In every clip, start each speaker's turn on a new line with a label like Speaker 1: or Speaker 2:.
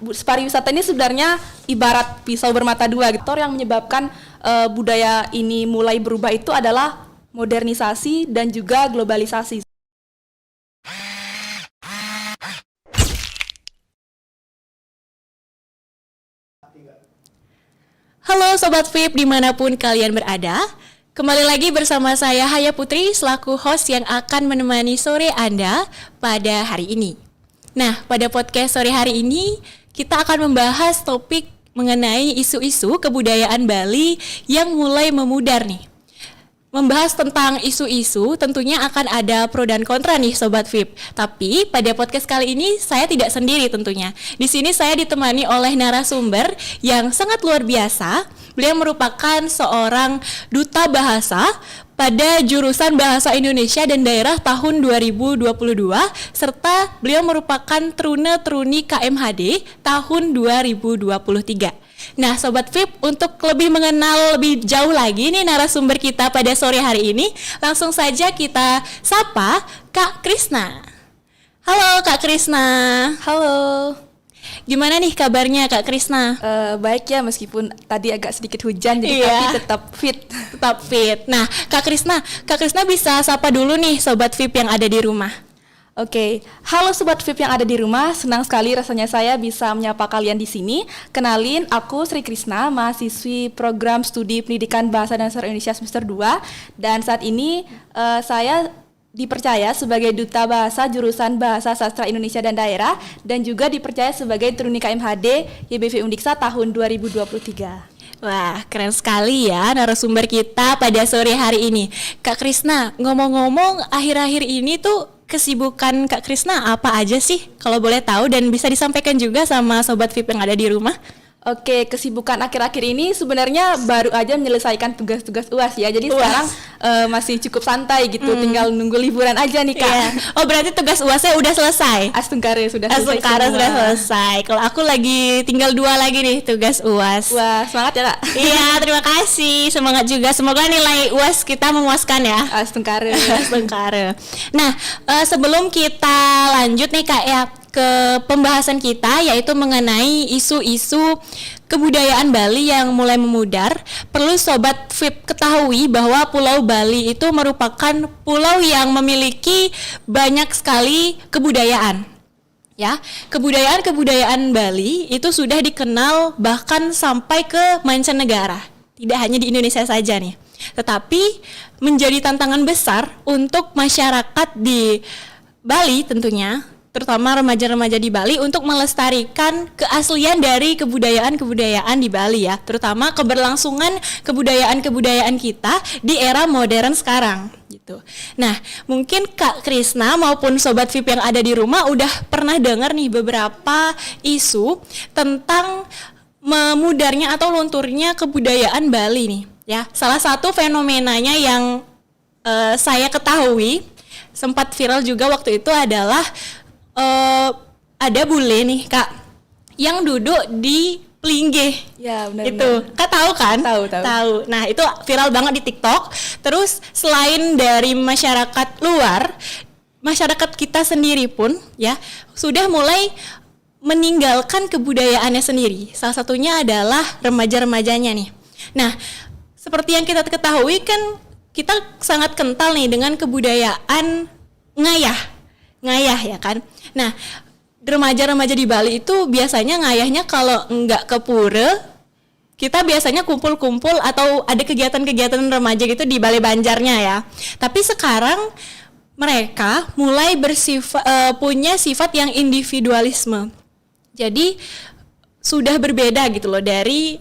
Speaker 1: pariwisata ini sebenarnya ibarat pisau bermata dua gitu. Yang menyebabkan budaya ini mulai berubah itu adalah modernisasi dan juga globalisasi.
Speaker 2: Halo Sobat VIP dimanapun kalian berada. Kembali lagi bersama saya Haya Putri selaku host yang akan menemani sore Anda pada hari ini. Nah, pada podcast sore hari ini kita akan membahas topik mengenai isu-isu kebudayaan Bali yang mulai memudar nih. Membahas tentang isu-isu tentunya akan ada pro dan kontra nih Sobat VIP. Tapi pada podcast kali ini saya tidak sendiri tentunya. Di sini saya ditemani oleh narasumber yang sangat luar biasa. Beliau merupakan seorang duta bahasa pada jurusan Bahasa Indonesia dan Daerah tahun 2022 serta beliau merupakan Truna-Truni KMHD tahun 2023. Nah Sobat VIP, untuk lebih mengenal lebih jauh lagi nih narasumber kita pada sore hari ini, langsung saja kita sapa Kak Krisna. Halo Kak Krisna.
Speaker 1: Halo.
Speaker 2: Gimana nih kabarnya Kak Krisna?
Speaker 1: Baik ya, meskipun tadi agak sedikit hujan jadi tapi tetap fit.
Speaker 2: Tetap fit. Nah Kak Krisna bisa sapa dulu nih Sobat VIP yang ada di rumah.
Speaker 1: Oke, halo Sobat VIP yang ada di rumah, senang sekali rasanya saya bisa menyapa kalian di sini. Kenalin, aku Sri Krisna, mahasiswi program studi pendidikan Bahasa dan Sastra Indonesia semester 2. Dan saat ini saya dipercaya sebagai Duta Bahasa jurusan Bahasa Sastra Indonesia dan Daerah, dan juga dipercaya sebagai Truni KMHD YBV Undiksa tahun 2023.
Speaker 2: Wah, keren sekali ya narasumber kita pada sore hari ini. Kak Krisna, ngomong-ngomong akhir-akhir ini tuh kesibukan Kak Krisna apa aja sih? Kalau boleh tahu dan bisa disampaikan juga sama Sobat VIP yang ada di rumah.
Speaker 1: Oke, kesibukan akhir-akhir ini sebenarnya baru aja menyelesaikan tugas-tugas UAS ya. Jadi sekarang masih cukup santai gitu, tinggal nunggu liburan aja nih Kak.
Speaker 2: Yeah. Oh berarti tugas UASnya udah selesai?
Speaker 1: Astungkare sudah selesai.
Speaker 2: Astungkare sudah selesai. Kalau aku lagi tinggal 2 lagi nih tugas UAS.
Speaker 1: Wah, semangat ya Kak.
Speaker 2: Iya, terima kasih. Semangat juga. Semoga nilai UAS kita memuaskan ya.
Speaker 1: Astungkare.
Speaker 2: Astungkare. Nah, sebelum kita lanjut nih Kak ya ke pembahasan kita, yaitu mengenai isu-isu kebudayaan Bali yang mulai memudar. Perlu Sobat VIP ketahui bahwa Pulau Bali itu merupakan pulau yang memiliki banyak sekali kebudayaan. Ya, kebudayaan Bali itu sudah dikenal bahkan sampai ke mancanegara. Tidak hanya di Indonesia saja nih. Tetapi menjadi tantangan besar untuk masyarakat di Bali tentunya, terutama remaja-remaja di Bali untuk melestarikan keaslian dari kebudayaan-kebudayaan di Bali ya, terutama keberlangsungan kebudayaan-kebudayaan kita di era modern sekarang gitu. Nah, mungkin Kak Krisna maupun Sobat VIP yang ada di rumah udah pernah dengar nih beberapa isu tentang memudarnya atau lunturnya kebudayaan Bali nih ya. Salah satu fenomenanya yang saya ketahui sempat viral juga waktu itu adalah ada bule nih Kak yang duduk di Plinggih.
Speaker 1: Ya benar.
Speaker 2: Itu Kak tahu kan?
Speaker 1: Tahu.
Speaker 2: Nah itu viral banget di TikTok. Terus selain dari masyarakat luar, masyarakat kita sendiri pun ya sudah mulai meninggalkan kebudayaannya sendiri. Salah satunya adalah remaja-remajanya nih. Nah seperti yang kita ketahui kan kita sangat kental nih dengan kebudayaan ngayah ya kan. Nah, remaja-remaja di Bali itu biasanya ngayahnya kalau enggak ke pura, kita biasanya kumpul-kumpul atau ada kegiatan-kegiatan remaja gitu di Balai Banjarnya ya. Tapi sekarang mereka mulai punya sifat yang individualisme. Jadi sudah berbeda gitu loh dari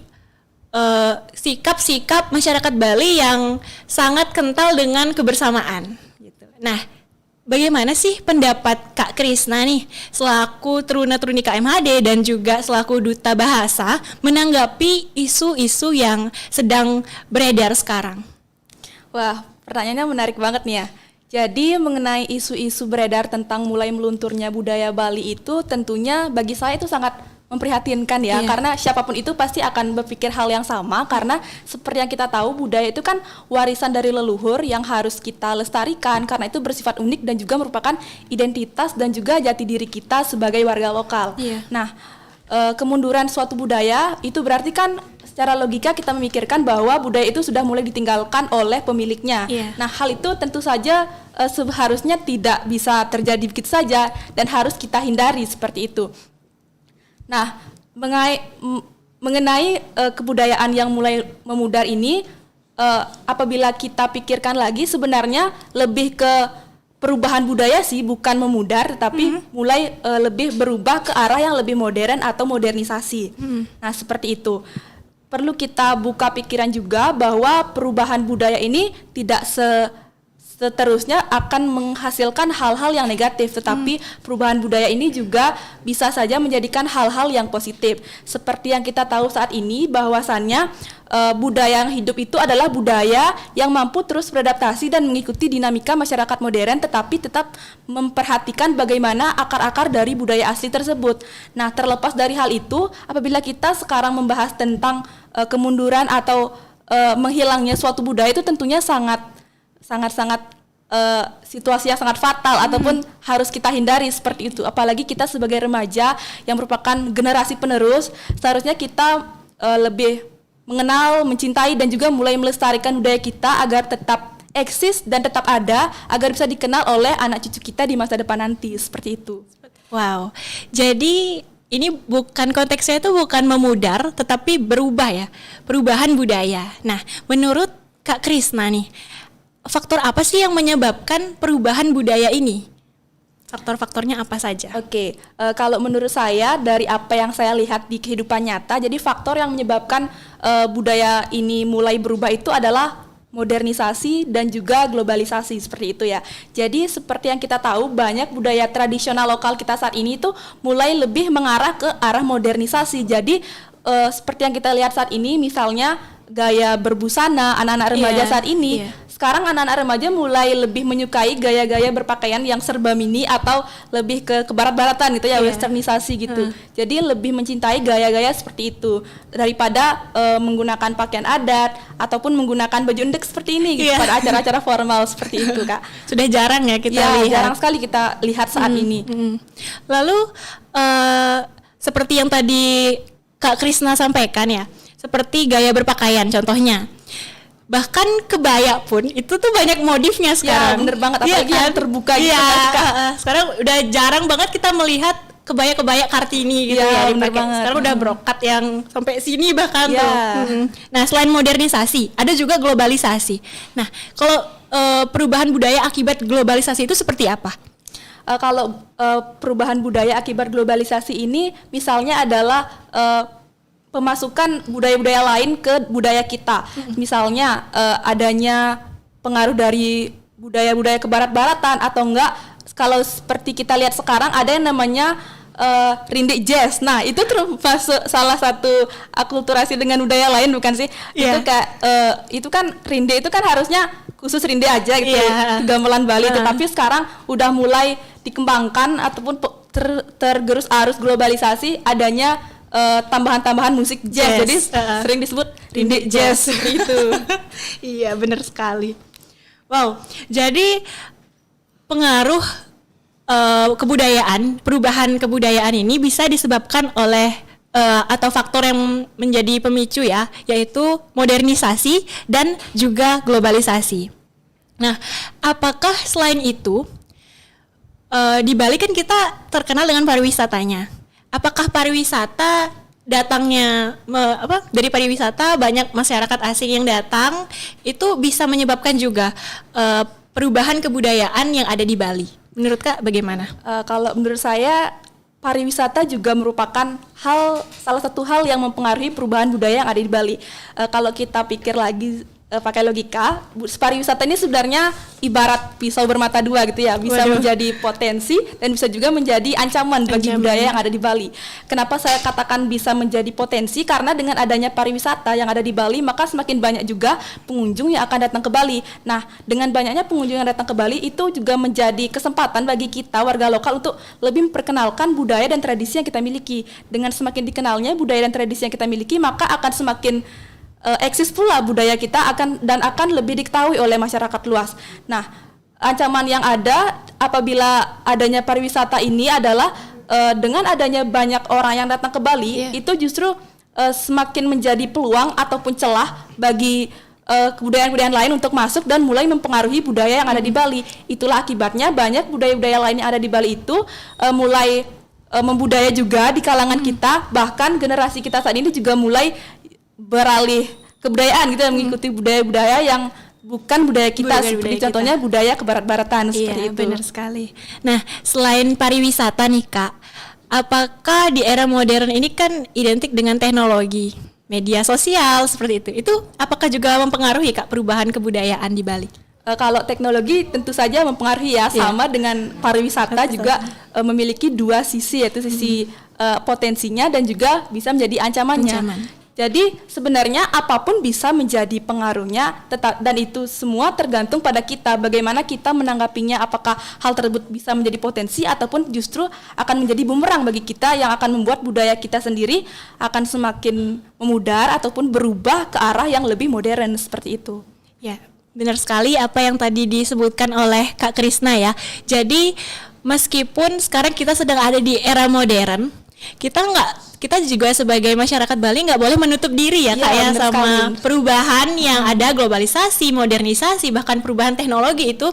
Speaker 2: sikap-sikap masyarakat Bali yang sangat kental dengan kebersamaan gitu. Nah, bagaimana sih pendapat Kak Krisna nih selaku Truna-Truni KMHD dan juga selaku Duta Bahasa menanggapi isu-isu yang sedang beredar sekarang?
Speaker 1: Wah, pertanyaannya menarik banget nih ya. Jadi mengenai isu-isu beredar tentang mulai melunturnya budaya Bali itu tentunya bagi saya itu sangat memprihatinkan ya, karena siapapun itu pasti akan berpikir hal yang sama, karena seperti yang kita tahu budaya itu kan warisan dari leluhur yang harus kita lestarikan karena itu bersifat unik dan juga merupakan identitas dan juga jati diri kita sebagai warga lokal.
Speaker 2: Iya.
Speaker 1: Nah, kemunduran suatu budaya, itu berarti kan secara logika kita memikirkan bahwa budaya itu sudah mulai ditinggalkan oleh pemiliknya.
Speaker 2: Iya.
Speaker 1: Nah, hal itu tentu saja seharusnya tidak bisa terjadi begitu saja dan harus kita hindari seperti itu. Nah, mengenai kebudayaan yang mulai memudar ini, apabila kita pikirkan lagi sebenarnya lebih ke perubahan budaya sih, bukan memudar, tetapi mulai lebih berubah ke arah yang lebih modern atau modernisasi. Nah, seperti itu. Perlu kita buka pikiran juga bahwa perubahan budaya ini tidak seterusnya akan menghasilkan hal-hal yang negatif, tetapi perubahan budaya ini juga bisa saja menjadikan hal-hal yang positif. Seperti yang kita tahu saat ini bahwasannya budaya yang hidup itu adalah budaya yang mampu terus beradaptasi dan mengikuti dinamika masyarakat modern, tetapi tetap memperhatikan bagaimana akar-akar dari budaya asli tersebut. Nah, terlepas dari hal itu, apabila kita sekarang membahas tentang kemunduran atau menghilangnya suatu budaya, itu tentunya sangat situasi yang sangat fatal ataupun harus kita hindari seperti itu. Apalagi kita sebagai remaja yang merupakan generasi penerus, seharusnya kita lebih mengenal, mencintai dan juga mulai melestarikan budaya kita agar tetap eksis dan tetap ada, agar bisa dikenal oleh anak cucu kita di masa depan nanti, seperti itu.
Speaker 2: Wow. Jadi ini konteksnya itu bukan memudar tetapi berubah ya, perubahan budaya. Nah, menurut Kak Krisna nih, faktor apa sih yang menyebabkan perubahan budaya ini? Faktor-faktornya apa saja?
Speaker 1: Oke, kalau menurut saya dari apa yang saya lihat di kehidupan nyata, jadi faktor yang menyebabkan budaya ini mulai berubah itu adalah modernisasi dan juga globalisasi, seperti itu ya. Jadi seperti yang kita tahu, banyak budaya tradisional lokal kita saat ini itu mulai lebih mengarah ke arah modernisasi. Jadi seperti yang kita lihat saat ini, misalnya gaya berbusana anak-anak remaja saat ini. Sekarang anak-anak remaja mulai lebih menyukai gaya-gaya berpakaian yang serba mini atau lebih ke barat-baratan gitu ya, westernisasi gitu. Jadi lebih mencintai gaya-gaya seperti itu daripada menggunakan pakaian adat ataupun menggunakan baju endek seperti ini gitu pada acara-acara formal seperti itu, Kak.
Speaker 2: Sudah jarang ya kita lihat.
Speaker 1: Jarang sekali kita lihat saat ini.
Speaker 2: Lalu seperti yang tadi Kak Krisna sampaikan ya, seperti gaya berpakaian contohnya. Bahkan kebaya pun itu tuh banyak modifnya sekarang.
Speaker 1: Ya, bener banget, apalagi yang terbuka gitu kan.
Speaker 2: Sekarang udah jarang banget kita melihat kebaya-kebaya Kartini gitu ya
Speaker 1: bener
Speaker 2: dipakai.
Speaker 1: banget.
Speaker 2: Sekarang udah brokat yang sampai sini bahkan tuh. Nah, selain modernisasi, ada juga globalisasi. Nah, kalau perubahan budaya akibat globalisasi itu seperti apa?
Speaker 1: Kalau perubahan budaya akibat globalisasi ini misalnya adalah pemasukan budaya-budaya lain ke budaya kita. Misalnya adanya pengaruh dari budaya-budaya kebarat-baratan atau enggak, kalau seperti kita lihat sekarang ada yang namanya rindik jazz. Nah, itu termasuk salah satu akulturasi dengan budaya lain, bukan sih? Itu kayak itu kan rindik itu kan harusnya khusus rindik aja gitu, gamelan Bali, tetapi sekarang udah mulai dikembangkan ataupun tergerus arus globalisasi adanya tambahan-tambahan musik jazz. Jadi sering disebut rindik jazz seperti itu.
Speaker 2: Iya, benar sekali. Wow, jadi pengaruh kebudayaan, perubahan kebudayaan ini bisa disebabkan oleh atau faktor yang menjadi pemicu ya, yaitu modernisasi dan juga globalisasi. Nah, apakah selain itu di Bali kan kita terkenal dengan pariwisatanya? Apakah pariwisata datangnya dari pariwisata banyak masyarakat asing yang datang itu bisa menyebabkan juga perubahan kebudayaan yang ada di Bali? Menurut Kak bagaimana?
Speaker 1: Kalau menurut saya pariwisata juga merupakan salah satu hal yang mempengaruhi perubahan budaya yang ada di Bali. Kalau kita pikir lagi pakai logika, pariwisata ini sebenarnya ibarat pisau bermata dua gitu ya, bisa menjadi potensi dan bisa juga menjadi ancaman bagi budaya yang ada di Bali. Kenapa saya katakan bisa menjadi potensi? Karena dengan adanya pariwisata yang ada di Bali, maka semakin banyak juga pengunjung yang akan datang ke Bali. Nah, dengan banyaknya pengunjung yang datang ke Bali, itu juga menjadi kesempatan bagi kita warga lokal untuk lebih memperkenalkan budaya dan tradisi yang kita miliki. Dengan semakin dikenalnya budaya dan tradisi yang kita miliki, maka akan semakin eksis pula budaya kita akan lebih diketahui oleh masyarakat luas. Nah, ancaman yang ada apabila adanya pariwisata ini adalah dengan adanya banyak orang yang datang ke Bali,
Speaker 2: Iya.
Speaker 1: itu justru semakin menjadi peluang ataupun celah bagi kebudayaan-kebudayaan lain untuk masuk dan mulai mempengaruhi budaya yang ada di Bali. Itulah akibatnya banyak budaya-budaya lain yang ada di Bali itu mulai membudaya juga di kalangan kita, bahkan generasi kita saat ini juga mulai beralih kebudayaan gitu, mengikuti budaya-budaya yang bukan budaya kita, seperti contohnya budaya kebarat-baratan seperti itu.
Speaker 2: Benar sekali. Nah, selain pariwisata nih Kak, apakah di era modern ini kan identik dengan teknologi, media sosial seperti itu? Itu apakah juga mempengaruhi Kak perubahan kebudayaan di Bali?
Speaker 1: Kalau teknologi tentu saja mempengaruhi ya, sama dengan pariwisata juga memiliki dua sisi, yaitu sisi potensinya dan juga bisa menjadi ancamannya. Jadi sebenarnya apapun bisa menjadi pengaruhnya, dan itu semua tergantung pada kita bagaimana kita menanggapinya, apakah hal tersebut bisa menjadi potensi ataupun justru akan menjadi bumerang bagi kita yang akan membuat budaya kita sendiri akan semakin memudar ataupun berubah ke arah yang lebih modern seperti itu.
Speaker 2: Ya, benar sekali apa yang tadi disebutkan oleh Kak Krisna ya. Jadi meskipun sekarang kita sedang ada di era modern, kita juga sebagai masyarakat Bali nggak boleh menutup diri ya Kak ya sama perubahan yang ada, globalisasi, modernisasi, bahkan perubahan teknologi itu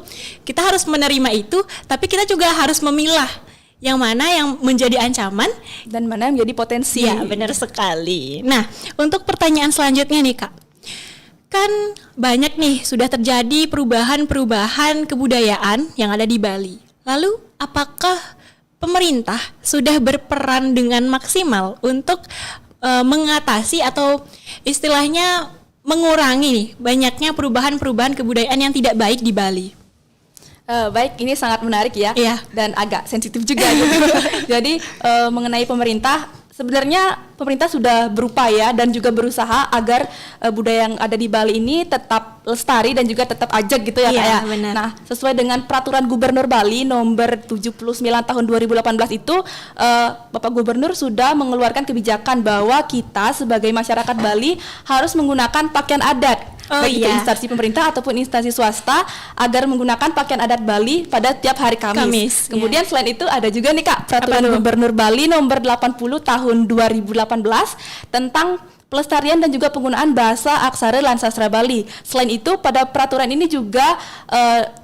Speaker 2: kita harus menerima itu, tapi kita juga harus memilah yang mana yang menjadi ancaman
Speaker 1: dan mana yang menjadi potensi.
Speaker 2: Ya, benar sekali. Nah, untuk pertanyaan selanjutnya nih Kak, kan banyak nih sudah terjadi perubahan-perubahan kebudayaan yang ada di Bali. Lalu apakah pemerintah sudah berperan dengan maksimal untuk mengatasi atau istilahnya mengurangi nih banyaknya perubahan-perubahan kebudayaan yang tidak baik di Bali?
Speaker 1: Baik, ini sangat menarik ya, dan agak sensitif juga gitu. Jadi mengenai pemerintah, sebenarnya pemerintah sudah berupaya dan juga berusaha agar budaya yang ada di Bali ini tetap lestari dan juga tetap ajak gitu ya Kak ya.
Speaker 2: Benar.
Speaker 1: Nah, sesuai dengan peraturan Gubernur Bali nomor 79 tahun 2018 itu, Bapak Gubernur sudah mengeluarkan kebijakan bahwa kita sebagai masyarakat Bali harus menggunakan pakaian adat. Baik itu instansi pemerintah ataupun instansi swasta, agar menggunakan pakaian adat Bali pada tiap hari Kamis. Kemudian selain itu ada juga nih Kak peraturan Gubernur Bali nomor 80 tahun 2018 tentang pelestarian dan juga penggunaan bahasa aksara dan sastra Bali. Selain itu pada peraturan ini juga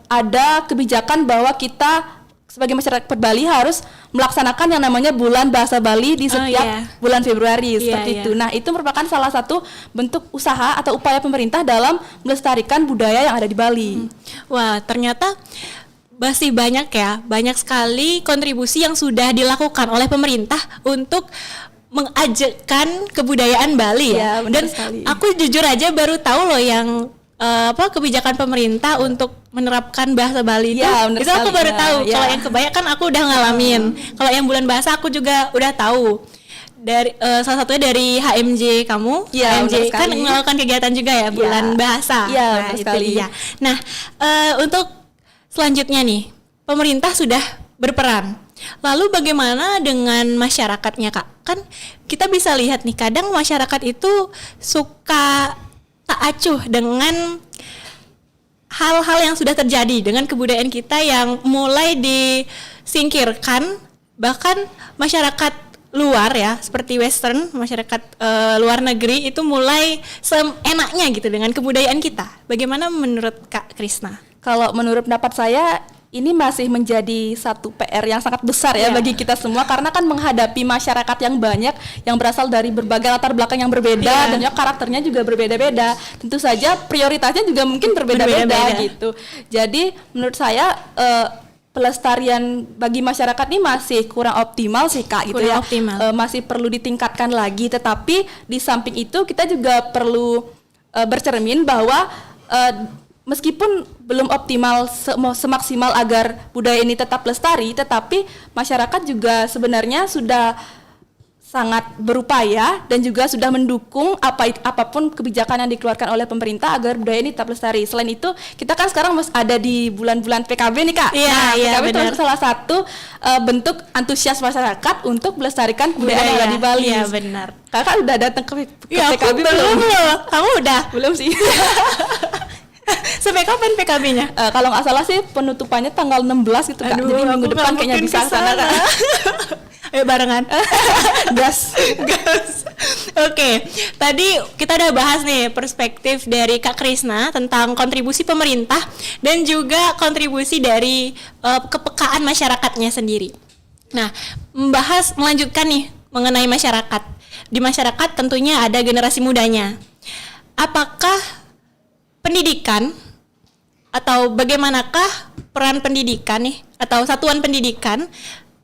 Speaker 1: ada kebijakan bahwa kita sebagai masyarakat Bali harus melaksanakan yang namanya bulan bahasa Bali di setiap bulan Februari seperti itu. Nah, itu merupakan salah satu bentuk usaha atau upaya pemerintah dalam melestarikan budaya yang ada di Bali.
Speaker 2: Wah, ternyata masih banyak sekali kontribusi yang sudah dilakukan oleh pemerintah untuk mengajakkan kebudayaan Bali ya. Dan
Speaker 1: sekali.
Speaker 2: Aku jujur aja baru tahu loh yang kebijakan pemerintah untuk menerapkan bahasa Bali itu aku baru tahu. Kalau yang kebaya kan aku udah ngalamin. Kalau yang bulan bahasa aku juga udah tahu. Dari salah satunya dari HMJ kamu, HMJ kan melakukan kegiatan juga ya bulan bahasa.
Speaker 1: Nah, itu dia.
Speaker 2: Nah, untuk selanjutnya nih, pemerintah sudah berperan. Lalu bagaimana dengan masyarakatnya Kak? Kan kita bisa lihat nih, kadang masyarakat itu suka tak acuh dengan hal-hal yang sudah terjadi dengan kebudayaan kita yang mulai disingkirkan. Bahkan masyarakat luar ya, seperti western, masyarakat luar negeri itu mulai seenaknya gitu dengan kebudayaan kita. Bagaimana menurut Kak Krisna?
Speaker 1: Kalau menurut pendapat saya, ini masih menjadi satu PR yang sangat besar ya bagi kita semua, karena kan menghadapi masyarakat yang banyak yang berasal dari berbagai latar belakang yang berbeda dan juga karakternya juga berbeda-beda. Tentu saja prioritasnya juga mungkin berbeda-beda gitu. Jadi menurut saya pelestarian bagi masyarakat ini masih kurang optimal sih Kak gitu ya. Masih perlu ditingkatkan lagi, tetapi di samping itu kita juga perlu bercermin bahwa meskipun belum optimal semaksimal agar budaya ini tetap lestari, tetapi masyarakat juga sebenarnya sudah sangat berupaya dan juga sudah mendukung apapun kebijakan yang dikeluarkan oleh pemerintah agar budaya ini tetap lestari. Selain itu, kita kan sekarang ada di bulan-bulan PKB nih Kak. PKB itu salah satu bentuk antusias masyarakat untuk melestarikan kebudayaan yang ada di Bali.
Speaker 2: Iya, benar.
Speaker 1: Kakak udah datang ke PKB
Speaker 2: aku belum loh. Kamu udah?
Speaker 1: Belum sih.
Speaker 2: Sampai kapan PKB-nya?
Speaker 1: Kalau nggak salah sih penutupannya tanggal 16 gitu Kak. Jadi minggu depan kayaknya bisa sana Kak.
Speaker 2: Barengan.
Speaker 1: Gas.
Speaker 2: Gas. Oke, tadi kita udah bahas nih perspektif dari Kak Krisna tentang kontribusi pemerintah dan juga kontribusi dari kepekaan masyarakatnya sendiri. Nah, melanjutkan nih mengenai masyarakat. Di masyarakat tentunya ada generasi mudanya. Apakah pendidikan atau bagaimanakah peran pendidikan nih atau satuan pendidikan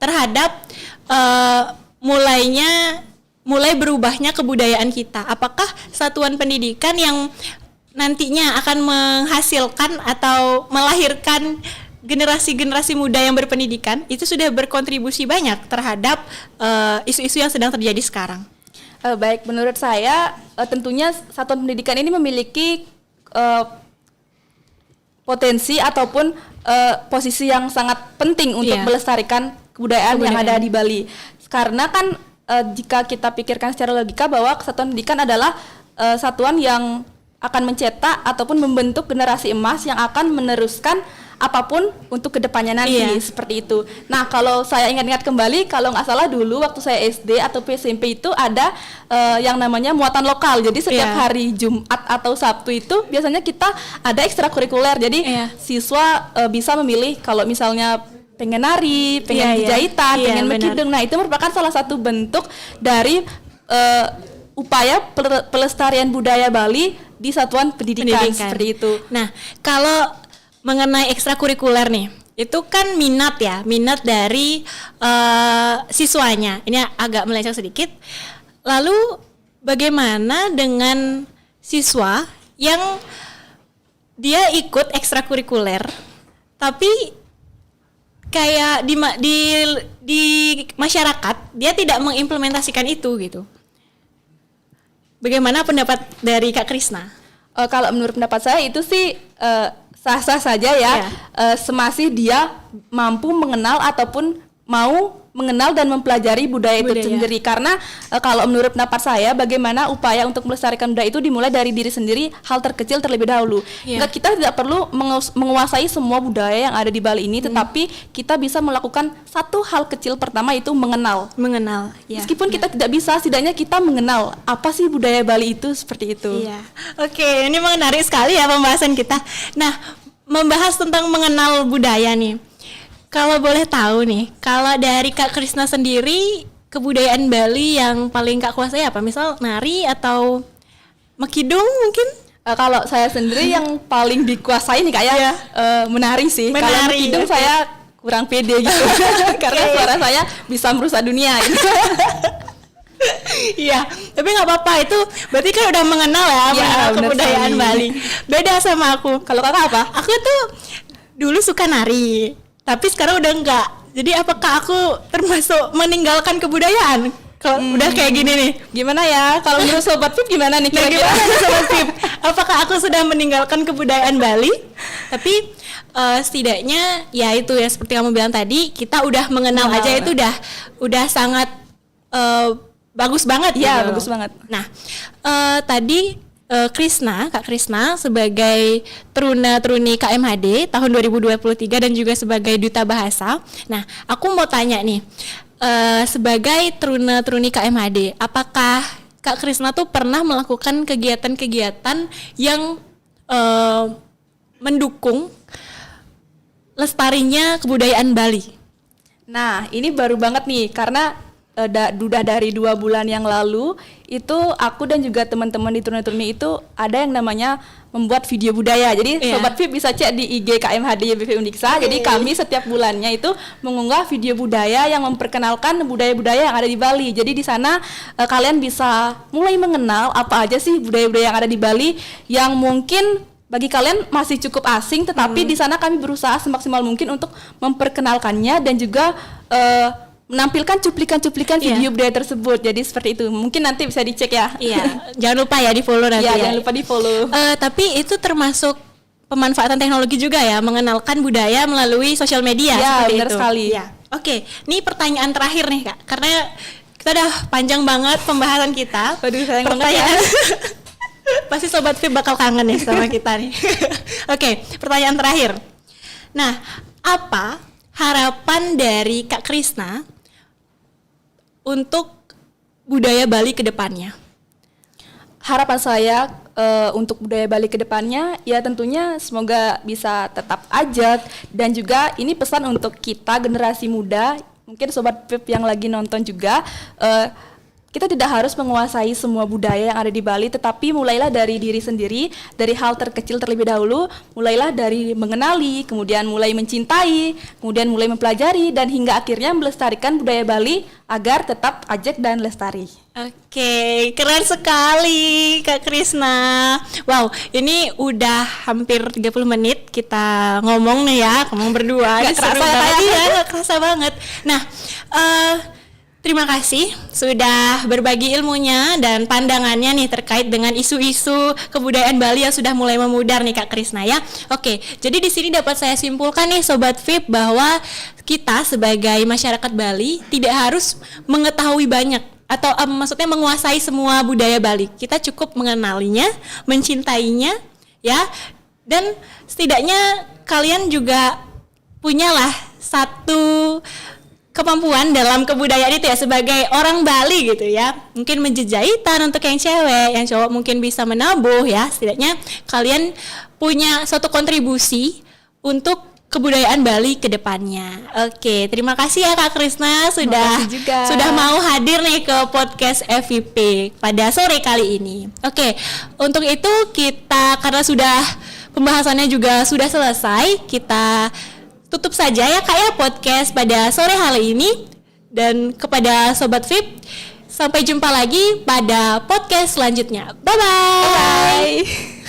Speaker 2: terhadap mulai berubahnya kebudayaan kita? Apakah satuan pendidikan yang nantinya akan menghasilkan atau melahirkan generasi-generasi muda yang berpendidikan itu sudah berkontribusi banyak terhadap isu-isu yang sedang terjadi sekarang?
Speaker 1: Baik, menurut saya tentunya satuan pendidikan ini memiliki potensi ataupun posisi yang sangat penting untuk melestarikan kebudayaan yang ada di Bali. Karena kan jika kita pikirkan secara logika bahwa satuan pendidikan adalah satuan yang akan mencetak ataupun membentuk generasi emas yang akan meneruskan apapun untuk kedepannya nanti, seperti itu. Nah, kalau saya ingat-ingat kembali, kalau nggak salah dulu waktu saya SD atau SMP itu ada yang namanya muatan lokal. Jadi setiap hari Jumat atau Sabtu itu biasanya kita ada ekstrakurikuler. Jadi siswa bisa memilih kalau misalnya pengen nari, pengen jahitan, pengen mekidung. Nah, itu merupakan salah satu bentuk dari upaya pelestarian budaya Bali di satuan pendidikan. Seperti itu.
Speaker 2: Nah, kalau mengenai ekstrakurikuler nih, itu kan minat dari siswanya. Ini agak melenceng sedikit. Lalu bagaimana dengan siswa yang dia ikut ekstrakurikuler, tapi kayak di masyarakat dia tidak mengimplementasikan itu gitu? Bagaimana pendapat dari Kak Krisna?
Speaker 1: Kalau menurut pendapat saya itu sih sah-sah saja semasih dia mampu mengenal ataupun mau mengenal dan mempelajari budaya itu sendiri. Karena kalau menurut pendapat saya, bagaimana upaya untuk melestarikan budaya itu dimulai dari diri sendiri, hal terkecil terlebih dahulu. Kita tidak perlu menguasai semua budaya yang ada di Bali ini, tetapi kita bisa melakukan satu hal kecil pertama, itu mengenal. Meskipun kita tidak bisa, setidaknya kita mengenal apa sih budaya Bali itu, seperti itu.
Speaker 2: Oke, ini menarik sekali ya pembahasan kita. Nah, membahas tentang mengenal budaya nih. Kalau boleh tahu nih, kalau dari Kak Krisna sendiri, kebudayaan Bali yang paling Kak kuasai apa? Misal nari atau mekidung mungkin?
Speaker 1: Kalau saya sendiri yang paling dikuasai nih kayak menari sih. Kalau mekidung saya kurang pede gitu. Karena suara saya bisa merusak dunia gitu.
Speaker 2: Iya, tapi nggak apa-apa, itu berarti kan udah mengenal mengenal kebudayaan Bali. Beda sama aku. Kalau Kakak apa? Aku tuh dulu suka nari, tapi sekarang udah enggak. Jadi apakah aku termasuk meninggalkan kebudayaan? Kalau udah kayak gini nih,
Speaker 1: gimana ya? Kalau menurut Sobat Vip gimana nih kira-kira?
Speaker 2: Sobat Vip, apakah aku sudah meninggalkan kebudayaan Bali? Tapi setidaknya ya itu ya seperti kamu bilang tadi, kita udah mengenal aja itu udah sangat bagus banget
Speaker 1: ya. Bagus banget.
Speaker 2: Nah, tadi Kak Krisna sebagai Teruna-Teruni KMHD tahun 2023 dan juga sebagai Duta Bahasa. Nah, aku mau tanya nih, sebagai Teruna-Teruni KMHD, apakah Kak Krisna tuh pernah melakukan kegiatan-kegiatan yang mendukung lestarinya kebudayaan Bali?
Speaker 1: Nah, ini baru banget nih, karena udah dari 2 bulan yang lalu itu aku dan juga teman-teman di Teruna-Teruni itu ada yang namanya membuat video budaya. Jadi Sobat Vip bisa cek di IG KMHD YBV Undiksa. Jadi kami setiap bulannya itu mengunggah video budaya yang memperkenalkan budaya-budaya yang ada di Bali. Jadi di sana kalian bisa mulai mengenal apa aja sih budaya-budaya yang ada di Bali yang mungkin bagi kalian masih cukup asing, tetapi di sana kami berusaha semaksimal mungkin untuk memperkenalkannya dan juga menampilkan cuplikan-cuplikan video budaya tersebut. Jadi seperti itu. Mungkin nanti bisa dicek ya.
Speaker 2: Iya. Jangan lupa ya di-follow nanti ya.
Speaker 1: Jangan lupa di-follow.
Speaker 2: Tapi itu termasuk pemanfaatan teknologi juga ya, mengenalkan budaya melalui sosial media.
Speaker 1: Ya, benar sekali.
Speaker 2: Ya. Oke, ini pertanyaan terakhir nih Kak. Karena kita udah panjang banget pembahasan kita.
Speaker 1: Waduh, sayang banget ya.
Speaker 2: Pasti Sobat Vip bakal kangen nih sama kita nih. Oke, pertanyaan terakhir. Nah, apa harapan dari Kak Krisna untuk budaya Bali ke depannya?
Speaker 1: Harapan saya untuk budaya Bali ke depannya ya tentunya semoga bisa tetap ajak, dan juga ini pesan untuk kita generasi muda, mungkin Sobat Vip yang lagi nonton juga, kita tidak harus menguasai semua budaya yang ada di Bali, tetapi mulailah dari diri sendiri, dari hal terkecil terlebih dahulu, mulailah dari mengenali, kemudian mulai mencintai, kemudian mulai mempelajari, dan hingga akhirnya melestarikan budaya Bali agar tetap ajak dan lestari.
Speaker 2: Oke, keren sekali Kak Krisna. Wow, ini udah hampir 30 menit kita ngomong nih ya, ngomong berdua.
Speaker 1: Gak kerasa
Speaker 2: ya, gak kerasa banget. Nah, terima kasih sudah berbagi ilmunya dan pandangannya nih terkait dengan isu-isu kebudayaan Bali yang sudah mulai memudar nih Kak Krisna ya. Oke, jadi di sini dapat saya simpulkan nih Sobat VIP bahwa kita sebagai masyarakat Bali tidak harus mengetahui banyak atau maksudnya menguasai semua budaya Bali. Kita cukup mengenalinya, mencintainya ya. Dan setidaknya kalian juga punyalah satu kemampuan dalam kebudayaan itu ya, sebagai orang Bali gitu ya. Mungkin menjejahitan untuk yang cewek, yang cowok mungkin bisa menabuh ya. Setidaknya kalian punya suatu kontribusi untuk kebudayaan Bali ke depannya. Oke, terima kasih ya Kak Krisna sudah mau hadir nih ke podcast FVP pada sore kali ini. Oke, untuk itu kita karena sudah pembahasannya juga sudah selesai, kita tutup saja ya Kak ya podcast pada sore hari ini. Dan kepada Sobat VIP, sampai jumpa lagi pada podcast selanjutnya. Bye-bye.
Speaker 1: Bye.